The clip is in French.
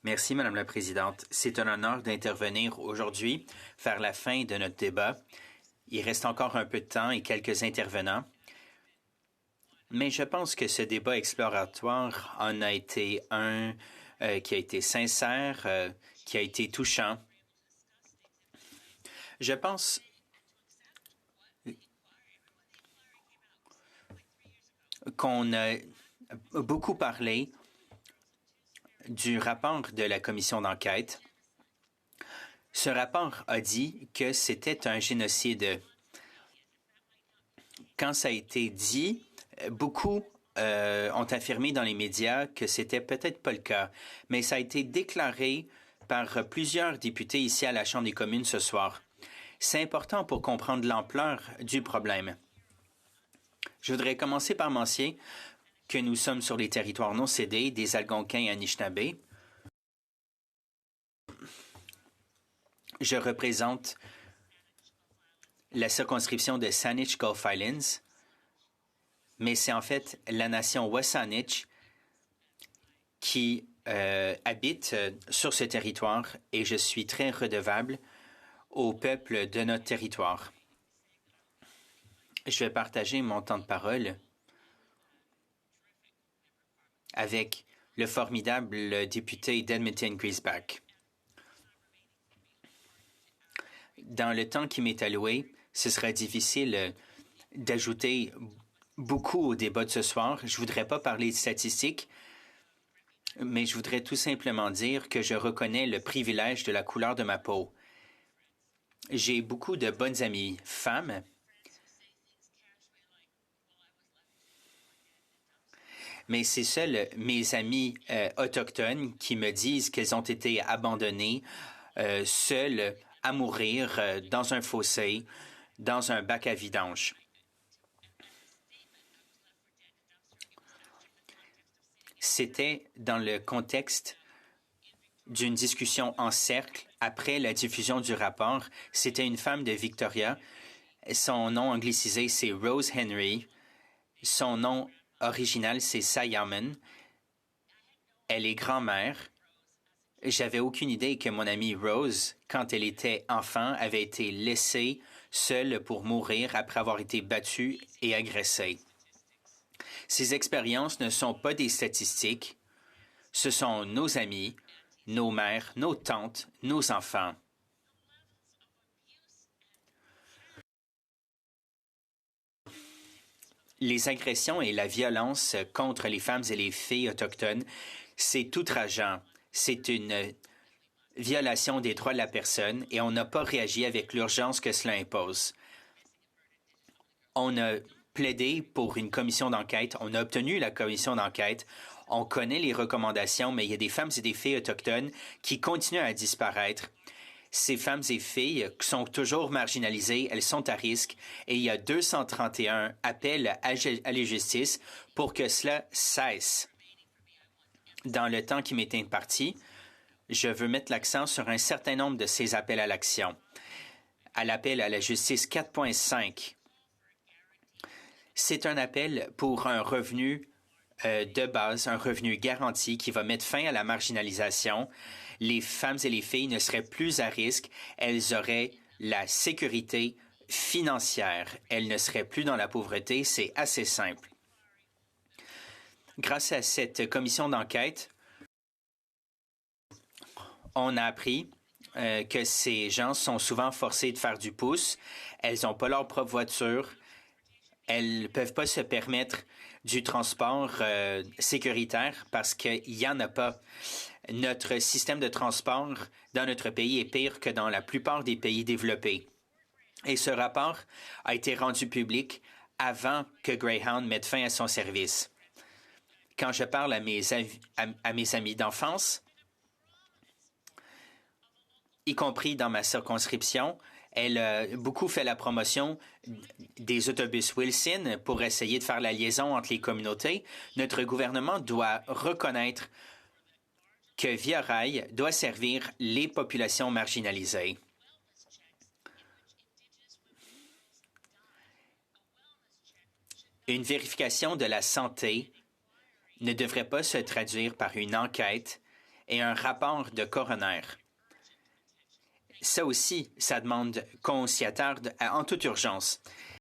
Merci, Madame la Présidente. C'est un honneur d'intervenir aujourd'hui, faire la fin de notre débat. Il reste encore un peu de temps et quelques intervenants. Mais je pense que ce débat exploratoire en a été un qui a été sincère, qui a été touchant. Je pense qu'on a beaucoup parlé du rapport de la commission d'enquête. Ce rapport a dit que c'était un génocide. Quand ça a été dit, beaucoup ont affirmé dans les médias que c'était peut-être pas le cas, mais ça a été déclaré par plusieurs députés ici à la Chambre des communes ce soir. C'est important pour comprendre l'ampleur du problème. Je voudrais commencer par mentionner que nous sommes sur les territoires non cédés des Algonquins et Anishinaabe. Je représente la circonscription de Saanich Gulf Islands, mais c'est en fait la nation WSÁNEĆ qui habite sur ce territoire et je suis très redevable au peuple de notre territoire. Je vais partager mon temps de parole avec le formidable député d'Edmonton-Griesbach. Dans le temps qui m'est alloué, ce sera difficile d'ajouter beaucoup au débat de ce soir. Je ne voudrais pas parler de statistiques, mais je voudrais tout simplement dire que je reconnais le privilège de la couleur de ma peau. J'ai beaucoup de bonnes amies femmes, mais c'est seuls mes amis autochtones qui me disent qu'elles ont été abandonnées, seules à mourir dans un fossé, dans un bac à vidange. C'était dans le contexte d'une discussion en cercle après la diffusion du rapport. C'était une femme de Victoria. Son nom anglicisé, c'est Rose Henry. Son nom original, c'est Sayamon. Elle est grand-mère. J'avais aucune idée que mon amie Rose, quand elle était enfant, avait été laissée seule pour mourir après avoir été battue et agressée. Ces expériences ne sont pas des statistiques. Ce sont nos amis, nos mères, nos tantes, nos enfants. Les agressions et la violence contre les femmes et les filles autochtones, c'est outrageant. C'est une violation des droits de la personne et on n'a pas réagi avec l'urgence que cela impose. On a plaidé pour une commission d'enquête, on a obtenu la commission d'enquête, on connaît les recommandations, mais il y a des femmes et des filles autochtones qui continuent à disparaître. Ces femmes et filles sont toujours marginalisées, elles sont à risque et il y a 231 appels à la justice pour que cela cesse. Dans le temps qui m'est imparti, je veux mettre l'accent sur un certain nombre de ces appels à l'action. À l'appel à la justice 4.5, c'est un appel pour un revenu de base, un revenu garanti qui va mettre fin à la marginalisation. Les femmes et les filles ne seraient plus à risque. Elles auraient la sécurité financière. Elles ne seraient plus dans la pauvreté. C'est assez simple. Grâce à cette commission d'enquête, on a appris que ces gens sont souvent forcés de faire du pouce. Elles n'ont pas leur propre voiture. Elles ne peuvent pas se permettre du transport sécuritaire parce qu'il n'y en a pas. Notre système de transport dans notre pays est pire que dans la plupart des pays développés. Et ce rapport a été rendu public avant que Greyhound mette fin à son service. Quand je parle à mes amis d'enfance, y compris dans ma circonscription, elle a beaucoup fait la promotion des autobus Wilson pour essayer de faire la liaison entre les communautés. Notre gouvernement doit reconnaître que Via Rail doit servir les populations marginalisées. Une vérification de la santé ne devrait pas se traduire par une enquête. et un rapport de coroner. Ça aussi, ça demande qu'on s'y attarde en toute urgence.